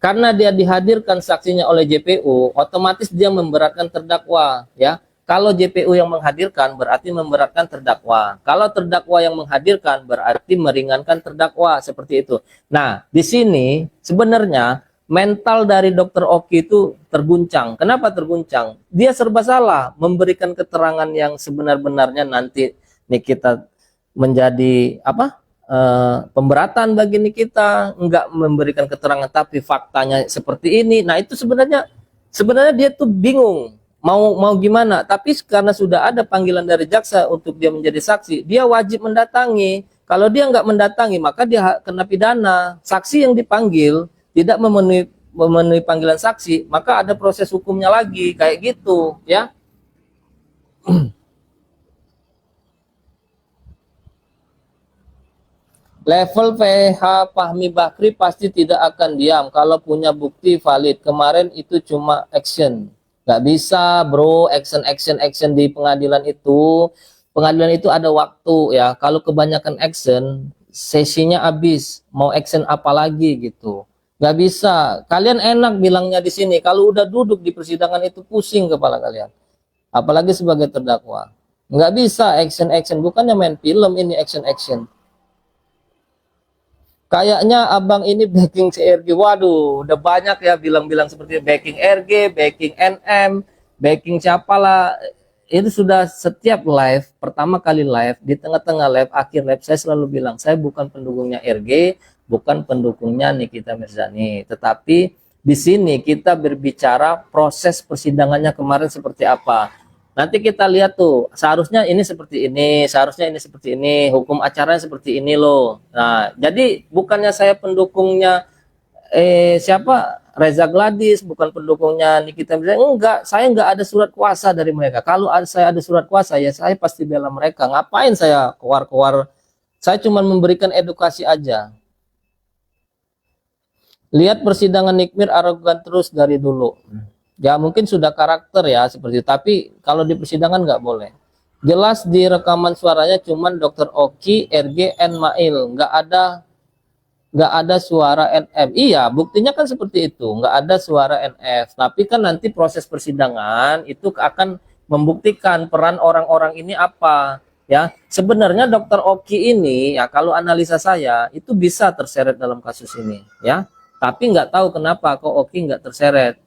Karena dia dihadirkan saksinya oleh JPU, otomatis dia memberatkan terdakwa, ya. Kalau JPU yang menghadirkan berarti memberatkan terdakwa. Kalau terdakwa yang menghadirkan berarti meringankan terdakwa, seperti itu. Nah, di sini sebenarnya mental dari Dokter Oki itu terguncang. Kenapa terguncang? Dia serba salah memberikan keterangan yang sebenar-benarnya, nanti nih kita menjadi apa? Pemberatan bagi kita, enggak memberikan keterangan tapi faktanya seperti ini. Nah, itu sebenarnya dia tuh bingung mau gimana, tapi karena sudah ada panggilan dari jaksa untuk dia menjadi saksi, dia wajib mendatangi. Kalau dia nggak mendatangi, maka dia kena pidana. Saksi yang dipanggil tidak memenuhi panggilan saksi, maka ada proses hukumnya lagi, kayak gitu, ya. Level PH Fahmi Bakri pasti tidak akan diam kalau punya bukti valid. Kemarin itu cuma action. Nggak bisa, bro, action di pengadilan itu. Pengadilan itu ada waktu, ya. Kalau kebanyakan action, sesinya habis. Mau action apa lagi gitu. Nggak bisa. Kalian enak bilangnya di sini. Kalau udah duduk di persidangan itu pusing kepala kalian. Apalagi sebagai terdakwa. Nggak bisa action. Bukannya main film ini action. Kayaknya abang ini backing CRG. Waduh, udah banyak ya bilang-bilang seperti backing RG, backing NM, backing siapalah. Itu sudah setiap live, pertama kali live, di tengah-tengah live, akhir live, saya selalu bilang, saya bukan pendukungnya RG, bukan pendukungnya Nikita Mirzani. Tetapi di sini kita berbicara proses persidangannya kemarin seperti apa. Nanti kita lihat tuh, seharusnya ini seperti ini, seharusnya ini seperti ini, hukum acaranya seperti ini loh. Nah, jadi bukannya saya pendukungnya siapa Reza Gladys, bukan pendukungnya Nikita Mirzani, enggak, saya enggak ada surat kuasa dari mereka. Kalau saya ada surat kuasa, ya saya pasti bela mereka. Ngapain saya keluar-keluar? Saya cuma memberikan edukasi aja. Lihat persidangan Nikmir arogan terus dari dulu. Ya mungkin sudah karakter ya seperti itu, tapi kalau di persidangan nggak boleh. Jelas di rekaman suaranya cuman Dokter Oki, RG, N Mail, nggak ada suara NF. Iya, buktinya kan seperti itu, nggak ada suara NF. Tapi kan nanti proses persidangan itu akan membuktikan peran orang-orang ini apa. Ya, sebenarnya Dokter Oki ini ya kalau analisa saya itu bisa terseret dalam kasus ini, ya. Tapi nggak tahu kenapa kok Oki nggak terseret.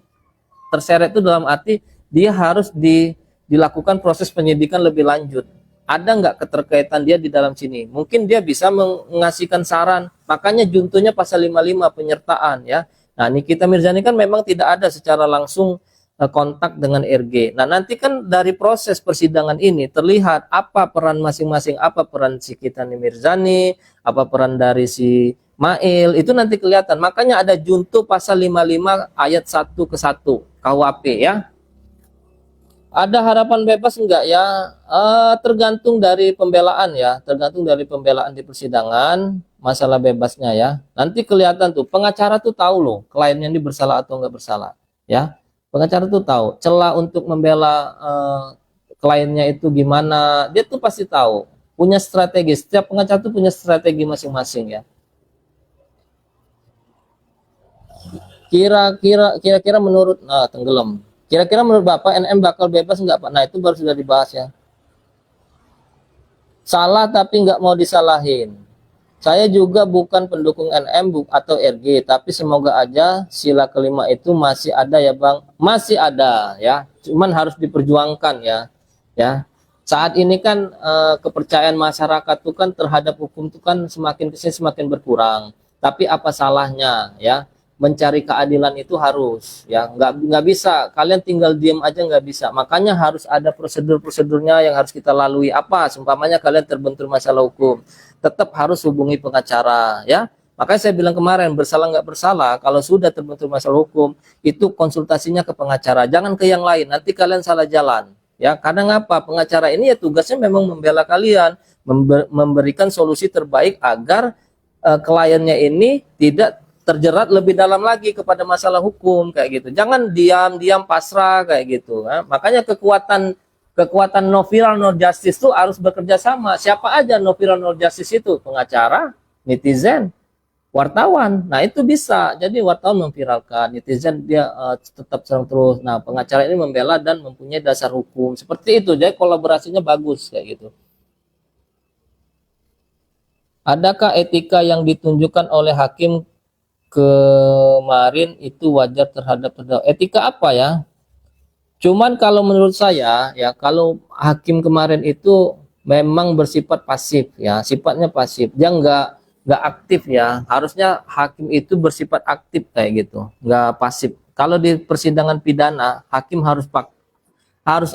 Terseret itu dalam arti dia harus dilakukan proses penyidikan lebih lanjut. Ada nggak keterkaitan dia di dalam sini? Mungkin dia bisa mengasihkan saran. Makanya juntunya pasal 55 penyertaan, ya. Nah, Nikita Mirzani kan memang tidak ada secara langsung kontak dengan RG. Nah, nanti kan dari proses persidangan ini terlihat apa peran masing-masing, apa peran si Nikita Mirzani, apa peran dari si Mail, itu nanti kelihatan. Makanya ada junto pasal 55 ayat 1 ke 1 KUHP, ya. Ada harapan bebas enggak ya? Tergantung dari pembelaan ya, tergantung dari pembelaan di persidangan, masalah bebasnya ya. Nanti kelihatan tuh, pengacara tuh tahu loh kliennya ini bersalah atau enggak bersalah, ya. Pengacara tuh tahu, celah untuk membela kliennya itu gimana, dia tuh pasti tahu, punya strategi. Setiap pengacara tuh punya strategi masing-masing ya. Kira-kira menurut tenggelam. Kira-kira menurut Bapak NM bakal bebas enggak Pak? Nah, itu baru sudah dibahas ya. Salah tapi nggak mau disalahin. Saya juga bukan pendukung NM atau RG, tapi semoga aja sila kelima itu masih ada ya Bang. Masih ada ya. Cuman harus diperjuangkan ya. Ya. Saat ini kan kepercayaan masyarakat tuh kan terhadap hukum tuh kan semakin kesini semakin berkurang. Tapi apa salahnya ya? Mencari keadilan itu harus ya, nggak bisa kalian tinggal diam aja, nggak bisa. Makanya harus ada prosedur-prosedurnya yang harus kita lalui. Apa seumpamanya kalian terbentur masalah hukum, tetap harus hubungi pengacara ya. Makanya saya bilang kemarin, bersalah nggak bersalah, kalau sudah terbentur masalah hukum itu konsultasinya ke pengacara, jangan ke yang lain, nanti kalian salah jalan ya. Kadang apa, pengacara ini ya tugasnya memang membela kalian, memberikan solusi terbaik agar kliennya ini tidak terjerat lebih dalam lagi kepada masalah hukum kayak gitu. Jangan diam-diam pasrah kayak gitu. Nah, makanya kekuatan no viral no justice itu harus bekerja sama. Siapa aja no viral no justice itu? Pengacara, netizen, wartawan. Nah, itu bisa. Jadi wartawan memviralkan, netizen dia tetap serang terus. Nah, pengacara ini membela dan mempunyai dasar hukum. Seperti itu. Jadi kolaborasinya bagus kayak gitu. Adakah etika yang ditunjukkan oleh hakim kemarin itu wajar terhadap terdakwa? Etika apa ya? Cuman kalau menurut saya ya, kalau hakim kemarin itu memang bersifat pasif ya, sifatnya pasif. Dia nggak aktif ya. Harusnya hakim itu bersifat aktif kayak gitu, nggak pasif. Kalau di persidangan pidana, hakim harus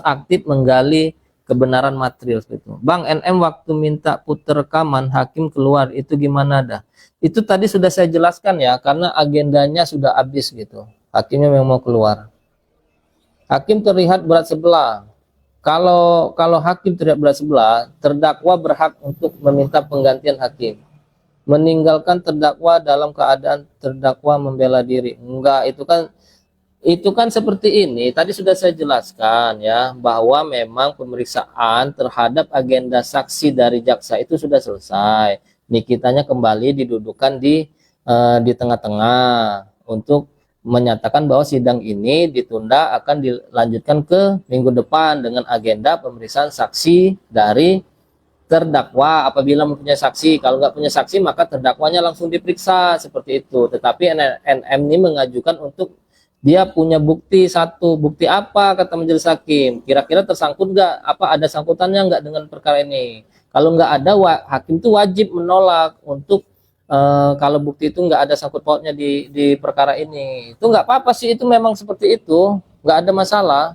aktif menggali kebenaran material gitu. Bang NM waktu minta putar rekaman hakim keluar itu gimana dah? Itu tadi sudah saya jelaskan ya, karena agendanya sudah habis gitu. Hakimnya memang mau keluar. Hakim terlihat berat sebelah. Kalau hakim terlihat berat sebelah, terdakwa berhak untuk meminta penggantian hakim. Meninggalkan terdakwa dalam keadaan terdakwa membela diri. Enggak, itu kan seperti ini. Tadi sudah saya jelaskan ya, bahwa memang pemeriksaan terhadap agenda saksi dari jaksa itu sudah selesai. Nikitanya kembali didudukan di tengah-tengah untuk menyatakan bahwa sidang ini ditunda, akan dilanjutkan ke minggu depan dengan agenda pemeriksaan saksi dari terdakwa apabila mempunyai saksi. Kalau nggak punya saksi maka terdakwanya langsung diperiksa seperti itu. Tetapi NM ini mengajukan untuk dia punya bukti satu. Bukti apa kata majelis hakim? Kira-kira tersangkut nggak? Apa ada sangkutannya nggak dengan perkara ini? Kalau nggak ada, hakim itu wajib menolak untuk kalau bukti itu nggak ada sangkut pautnya di perkara ini. Itu nggak apa-apa sih, itu memang seperti itu, nggak ada masalah.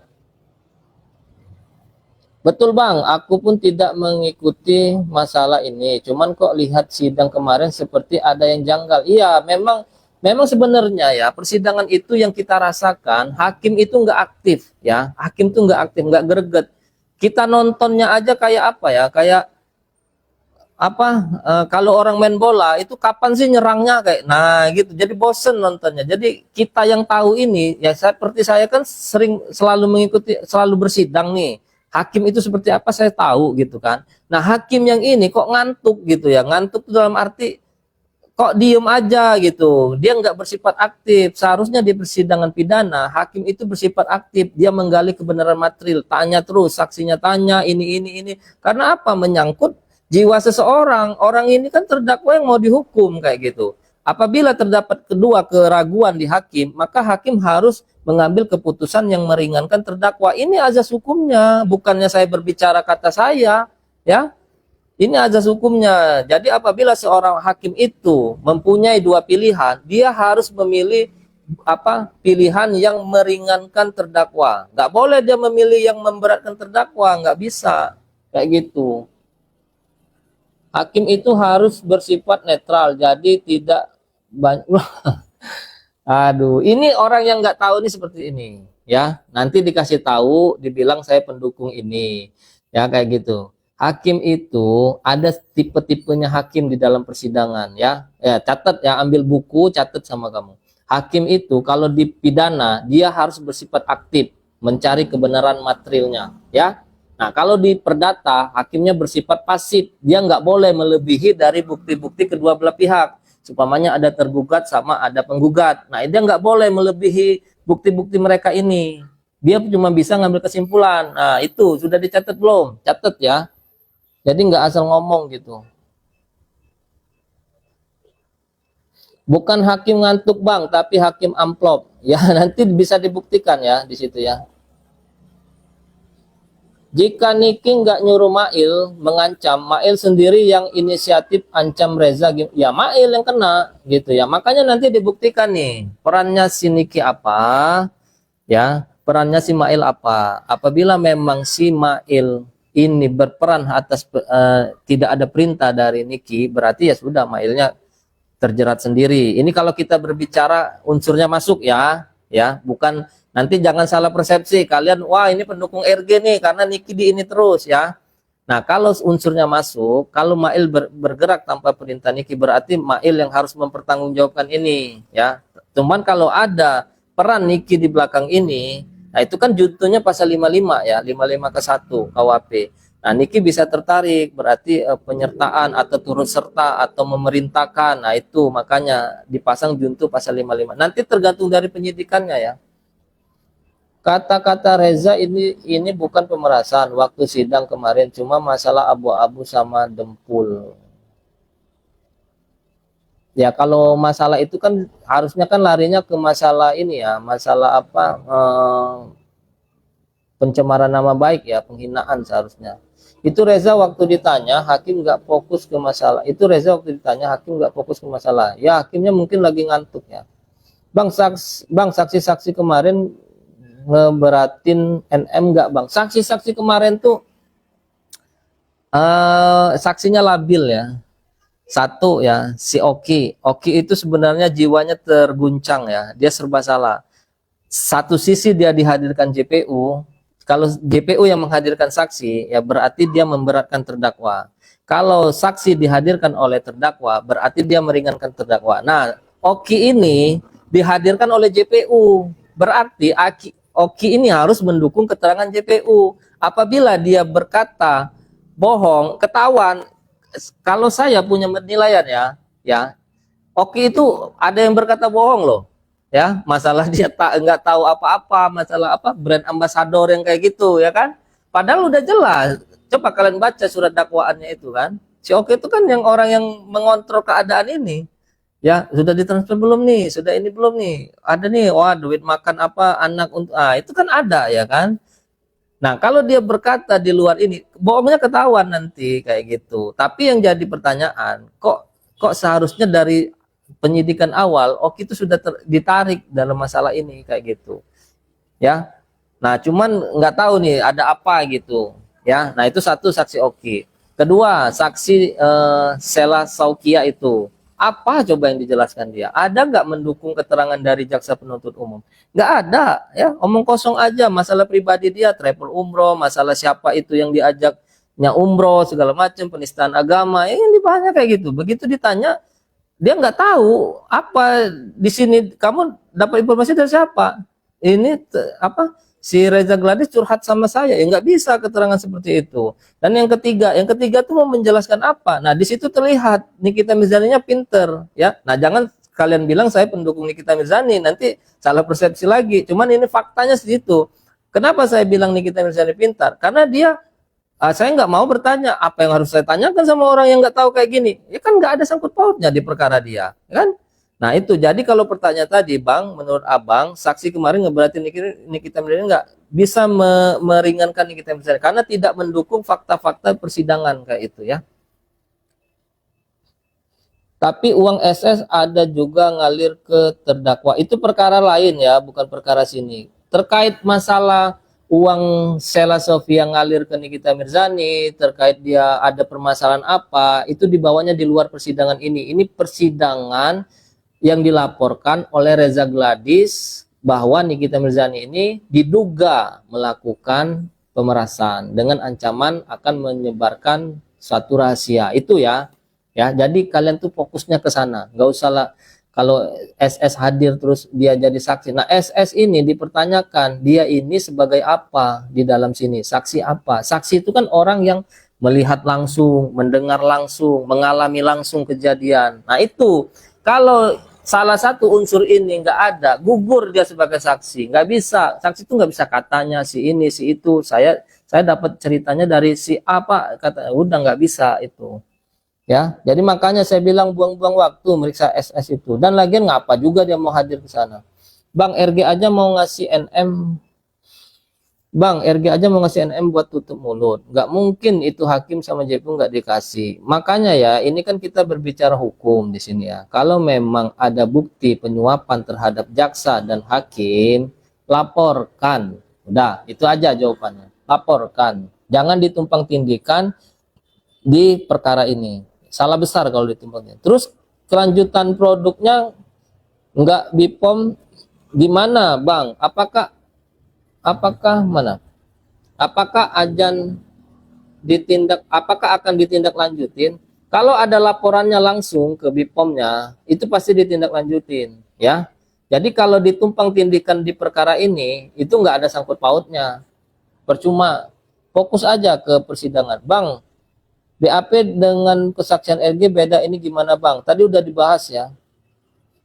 Betul Bang, aku pun tidak mengikuti masalah ini. Cuman kok lihat sidang kemarin seperti ada yang janggal. Iya, memang sebenarnya ya persidangan itu yang kita rasakan, hakim itu nggak aktif ya. Hakim itu nggak aktif, nggak greget. Kita nontonnya aja kayak apa ya? Kayak apa? Kalau orang main bola itu kapan sih nyerangnya kayak nah gitu. Jadi bosen nontonnya. Jadi kita yang tahu ini ya, seperti saya kan selalu mengikuti, selalu bersidang nih. Hakim itu seperti apa saya tahu gitu kan. Nah hakim yang ini kok ngantuk gitu ya. Ngantuk dalam arti kok diem aja gitu. Dia nggak bersifat aktif. Seharusnya di persidangan pidana hakim itu bersifat aktif. Dia menggali kebenaran material, tanya terus, saksinya tanya ini. Karena apa? Menyangkut jiwa seseorang. Orang ini kan terdakwa yang mau dihukum kayak gitu. Apabila terdapat kedua keraguan di hakim, maka hakim harus mengambil keputusan yang meringankan terdakwa. Ini azas hukumnya, bukannya saya berbicara kata saya, ya. Ini azas hukumnya. Jadi apabila seorang hakim itu mempunyai dua pilihan, dia harus memilih pilihan yang meringankan terdakwa. Nggak boleh dia memilih yang memberatkan terdakwa, nggak bisa kayak gitu. Hakim itu harus bersifat netral, jadi tidak banyak. Aduh, ini orang yang nggak tahu ini seperti ini, ya. Nanti dikasih tahu, dibilang saya pendukung ini, ya kayak gitu. Hakim itu ada tipe-tipenya hakim di dalam persidangan, ya. Ya catat ya, ambil buku, catat sama kamu. Hakim itu kalau dipidana dia harus bersifat aktif, mencari kebenaran materialnya, ya. Nah, kalau di perdata, hakimnya bersifat pasif. Dia nggak boleh melebihi dari bukti-bukti kedua belah pihak. Supamanya ada tergugat sama ada penggugat. Nah, dia nggak boleh melebihi bukti-bukti mereka ini. Dia cuma bisa ngambil kesimpulan. Nah, itu sudah dicatat belum? Catat ya. Jadi nggak asal ngomong gitu. Bukan hakim ngantuk Bang, tapi hakim amplop. Ya, nanti bisa dibuktikan ya di situ ya. Jika Niki nggak nyuruh Mail mengancam, Mail sendiri yang inisiatif ancam Reza, ya Mail yang kena gitu ya. Makanya nanti dibuktikan nih perannya si Niki apa, ya perannya si Mail apa. Apabila memang si Mail ini berperan atas tidak ada perintah dari Niki, berarti ya sudah Mailnya terjerat sendiri. Ini kalau kita berbicara unsurnya masuk ya, bukan. Nanti jangan salah persepsi kalian, wah ini pendukung RG nih karena Niki di ini terus ya. Nah kalau unsurnya masuk, kalau Mail bergerak tanpa perintah Niki, berarti Mail yang harus mempertanggungjawabkan ini ya. Cuman kalau ada peran Niki di belakang ini, nah itu kan juntunya pasal 55 ya, 55 ke 1 KUHP. Nah, Niki bisa tertarik, berarti penyertaan atau turut serta atau memerintahkan. Nah, itu makanya dipasang junto pasal 55. Nanti tergantung dari penyidikannya ya. Kata-kata Reza ini bukan pemerasan waktu sidang kemarin, cuma masalah abu-abu sama dempul. Ya, kalau masalah itu kan harusnya kan larinya ke masalah ini ya, masalah apa? Pencemaran nama baik ya, penghinaan seharusnya. Itu Reza waktu ditanya, hakim nggak fokus ke masalah. Itu Reza waktu ditanya, hakim nggak fokus ke masalah. Ya, hakimnya mungkin lagi ngantuk ya. Bang, saksi-saksi kemarin ngeberatin NM nggak bang? Saksi-saksi kemarin tuh saksinya labil ya. Satu ya, si Oki. Oki itu sebenarnya jiwanya terguncang ya. Dia serba salah. Satu sisi dia dihadirkan JPU. Kalau JPU yang menghadirkan saksi, ya berarti dia memberatkan terdakwa. Kalau saksi dihadirkan oleh terdakwa, berarti dia meringankan terdakwa. Nah, Oki ini dihadirkan oleh JPU. Berarti Oki ini harus mendukung keterangan JPU. Apabila dia berkata bohong, ketahuan. Kalau saya punya penilaian ya, Oki itu ada yang berkata bohong loh. Ya, masalah dia nggak tahu apa-apa, masalah apa brand ambassador yang kayak gitu ya kan, padahal udah jelas. Coba kalian baca surat dakwaannya itu kan, si Oki itu kan yang orang yang mengontrol keadaan ini ya. Sudah ditransfer belum nih, sudah ini belum nih, ada nih, wah duit makan apa anak untuk itu kan ada ya kan. Nah, kalau dia berkata di luar ini, bohongnya ketahuan nanti kayak gitu. Tapi yang jadi pertanyaan, kok seharusnya dari penyidikan awal, Oki itu sudah ditarik dalam masalah ini kayak gitu, ya. Nah, cuman nggak tahu nih ada apa gitu, ya. Nah, itu satu saksi Oki. Kedua, saksi Sela Saukia itu apa coba yang dijelaskan dia? Ada nggak mendukung keterangan dari jaksa penuntut umum? Nggak ada, ya. Omong kosong aja. Masalah pribadi dia, travel umroh, masalah siapa itu yang diajaknya umroh, segala macam, penistaan agama, yang dibahasnya kayak gitu. Begitu ditanya, dia nggak tahu apa di sini. Kamu dapat informasi dari siapa? Ini apa? Si Reza Gladys curhat sama saya. Ya nggak bisa keterangan seperti itu. Dan yang ketiga tuh mau menjelaskan apa? Nah, di situ terlihat Nikita Mirzani-nya pinter ya. Nah, jangan kalian bilang saya pendukung Nikita Mirzani, nanti salah persepsi lagi. Cuman ini faktanya segitu. Kenapa saya bilang Nikita Mirzani pintar? Karena dia saya nggak mau bertanya apa yang harus saya tanyakan sama orang yang nggak tahu kayak gini. Ya kan nggak ada sangkut pautnya di perkara dia, kan? Nah itu, jadi kalau pertanyaan tadi, Bang, menurut Abang, saksi kemarin ngeberatin Nikita Mirzani nggak bisa meringankan Nikita Mirzani karena tidak mendukung fakta-fakta persidangan kayak itu ya. Tapi uang SS ada juga ngalir ke terdakwa. Itu perkara lain ya, bukan perkara sini. Terkait masalah uang Sela Sofia ngalir ke Nikita Mirzani, terkait dia ada permasalahan apa, itu dibawanya di luar persidangan ini. Ini persidangan yang dilaporkan oleh Reza Gladys bahwa Nikita Mirzani ini diduga melakukan pemerasan dengan ancaman akan menyebarkan suatu rahasia. Itu ya. Ya, jadi kalian tuh fokusnya ke sana. Nggak usah lah kalau SS hadir terus dia jadi saksi. Nah, SS ini dipertanyakan, dia ini sebagai apa di dalam sini? Saksi apa? Saksi itu kan orang yang melihat langsung, mendengar langsung, mengalami langsung kejadian. Nah, itu kalau salah satu unsur ini nggak ada, gugur dia sebagai saksi. Nggak bisa. Saksi itu nggak bisa katanya si ini, si itu. Saya dapat ceritanya dari si apa, kata udah nggak bisa itu. Ya, jadi makanya saya bilang buang-buang waktu meriksa SS itu. Dan lagian ngapa juga dia mau hadir ke sana. Bang, RG aja mau ngasih NM. Bang, RG aja mau ngasih NM buat tutup mulut. Nggak mungkin itu hakim sama JPU nggak dikasih. Makanya ya, ini kan kita berbicara hukum di sini ya. Kalau memang ada bukti penyuapan terhadap jaksa dan hakim, laporkan. Udah, itu aja jawabannya. Laporkan. Jangan ditumpang tindihkan di perkara ini. Salah besar kalau ditumpangnya. Terus kelanjutan produknya nggak BPOM gimana, Bang? Apakah mana? Apakah apakah akan ditindaklanjutin? Kalau ada laporannya langsung ke BPOM-nya, itu pasti ditindaklanjutin, ya. Jadi kalau ditumpang tindihkan di perkara ini, itu nggak ada sangkut pautnya. Percuma. fokus aja ke persidangan. Bang, BAP dengan kesaksian RG beda, ini gimana Bang? Tadi udah dibahas ya.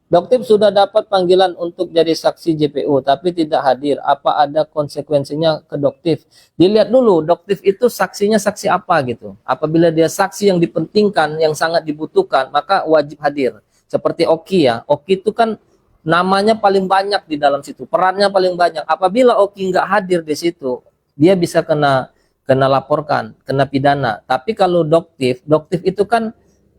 Doktif sudah dapat panggilan untuk jadi saksi JPU, tapi tidak hadir. Apa ada konsekuensinya ke Doktif? Dilihat dulu, Doktif itu saksinya saksi apa gitu. Apabila dia saksi yang dipentingkan, yang sangat dibutuhkan, maka wajib hadir. Seperti Oki ya. Oki itu kan namanya paling banyak di dalam situ, perannya paling banyak. Apabila Oki nggak hadir di situ, dia bisa kena laporkan, kena pidana. Tapi kalau Doktif itu kan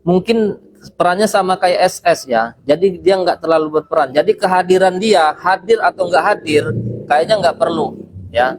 mungkin perannya sama kayak SS ya, jadi dia nggak terlalu berperan. Jadi kehadiran dia, hadir atau nggak hadir, kayaknya nggak perlu ya,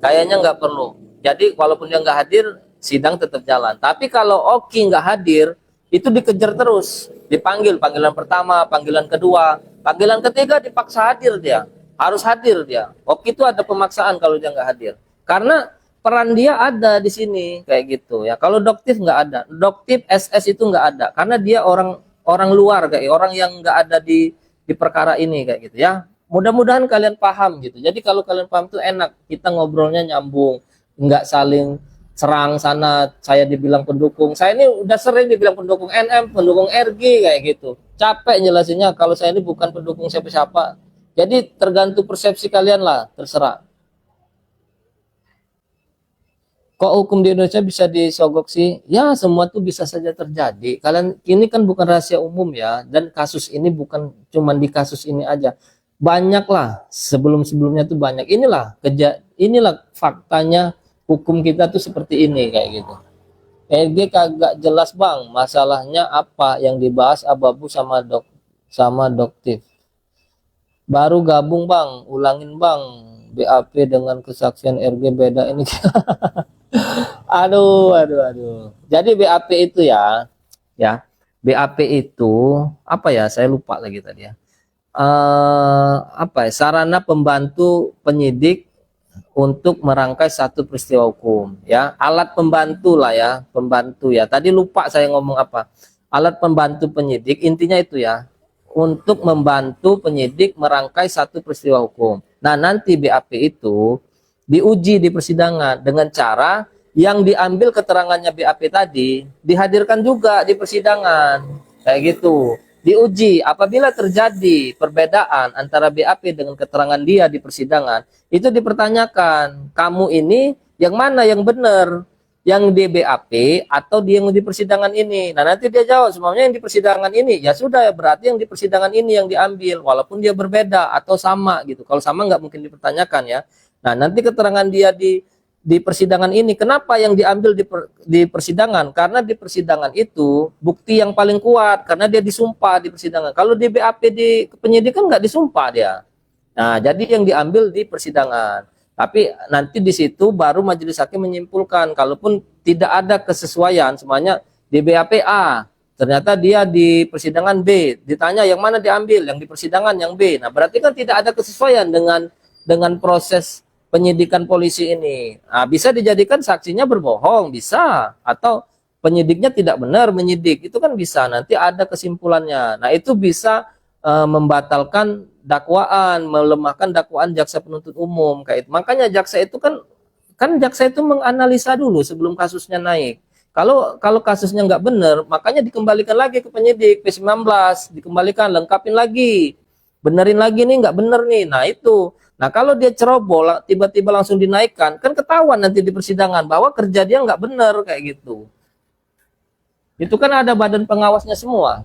kayaknya nggak perlu. Jadi walaupun dia nggak hadir, sidang tetap jalan. Tapi kalau Oki nggak hadir, itu dikejar terus, dipanggil, panggilan pertama, panggilan kedua, panggilan ketiga dipaksa hadir dia, harus hadir dia. Oki itu ada pemaksaan kalau dia nggak hadir, karena peran dia ada di sini kayak gitu ya. Kalau Doktif nggak ada, Doktif SS itu nggak ada, karena dia orang luar, kayak orang yang nggak ada di perkara ini kayak gitu ya. Mudah-mudahan kalian paham gitu. Jadi kalau kalian paham tuh enak, kita ngobrolnya nyambung, nggak saling serang sana. Saya dibilang pendukung, saya ini udah sering dibilang pendukung NM, pendukung RG kayak gitu. Capek jelasinnya kalau saya ini bukan pendukung siapa-siapa. Jadi tergantung persepsi kalian lah, terserah. Kok hukum di Indonesia bisa disogok sih? Ya, semua tuh bisa saja terjadi. Kalian ini kan bukan rahasia umum ya, dan kasus ini bukan cuma di kasus ini aja. Banyak lah, sebelum-sebelumnya tuh banyak. Inilah faktanya hukum kita tuh seperti ini kayak gitu. EG kagak jelas Bang, masalahnya apa yang dibahas Ababu sama Doktif. Baru gabung Bang, ulangin Bang. BAP dengan kesaksian RG beda ini. Aduh. Jadi BAP itu ya, BAP itu apa ya? Saya lupa lagi tadi ya. Apa ya? Sarana pembantu penyidik untuk merangkai satu peristiwa hukum, ya. Alat pembantu lah ya, pembantu ya. Tadi lupa saya ngomong apa. Alat pembantu penyidik, intinya itu ya, untuk membantu penyidik merangkai satu peristiwa hukum. Nah, nanti BAP itu diuji di persidangan dengan cara yang diambil keterangannya BAP tadi dihadirkan juga di persidangan kayak gitu, diuji. Apabila terjadi perbedaan antara BAP dengan keterangan dia di persidangan, itu dipertanyakan, kamu ini yang mana yang benar, yang di BAP atau dia yang di persidangan ini. Nah, nanti dia jawab semuanya yang di persidangan ini, ya sudah, berarti yang di persidangan ini yang diambil, walaupun dia berbeda atau sama gitu. Kalau sama nggak mungkin dipertanyakan ya. Nah, nanti keterangan dia di persidangan ini, kenapa yang diambil di persidangan? Karena di persidangan itu bukti yang paling kuat, karena dia disumpah di persidangan. Kalau di BAP di penyidikan nggak disumpah dia. Nah, jadi yang diambil di persidangan. Tapi nanti di situ baru majelis hakim menyimpulkan, kalaupun tidak ada kesesuaian, semuanya di BAP A, ternyata dia di persidangan B, ditanya yang mana diambil, yang di persidangan yang B. Nah, berarti kan tidak ada kesesuaian dengan proses penyidikan polisi ini. Nah, bisa dijadikan saksinya berbohong, bisa, atau penyidiknya tidak benar menyidik, itu kan bisa, nanti ada kesimpulannya. Nah, itu bisa membatalkan dakwaan, melemahkan dakwaan jaksa penuntut umum kayak itu. Makanya jaksa itu kan jaksa itu menganalisa dulu sebelum kasusnya naik. Kalau kasusnya nggak benar, makanya dikembalikan lagi ke penyidik P19, dikembalikan, lengkapin lagi, benerin lagi nih, nggak bener nih. Nah itu. Nah kalau dia ceroboh, tiba-tiba langsung dinaikkan, kan ketahuan nanti di persidangan bahwa kerja dia nggak bener kayak gitu. Itu kan ada badan pengawasnya semua.